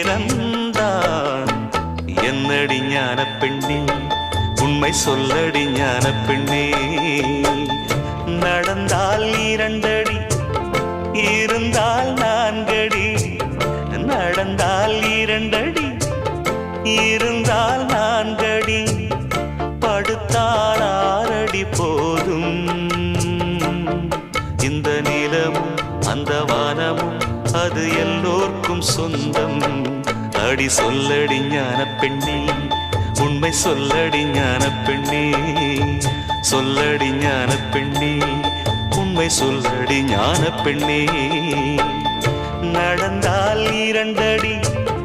நேரந்தான். என்னடி ஞான பெண்ணே, உண்மை சொல்லடி ஞான பெண்ணே. நடந்தால் 2 அடி, இருந்தால் 4 அடி. நடந்தால் 2 அடி, இருந்தால் 4 அடி. படுத்தால் 6 அடி போதும். இந்த நிலமும் அந்த வானமும் அது எல்லோர்க்கும் சொந்தம். அடி சொல்லடி ஞான பெண்ணே, உண்மை சொல்லடி ஞான பெண்ணே. சொல்லடி ஞான பெண்ணே, உண்மை சொல்லடி ஞான பெண்ணே. நடந்தால் 2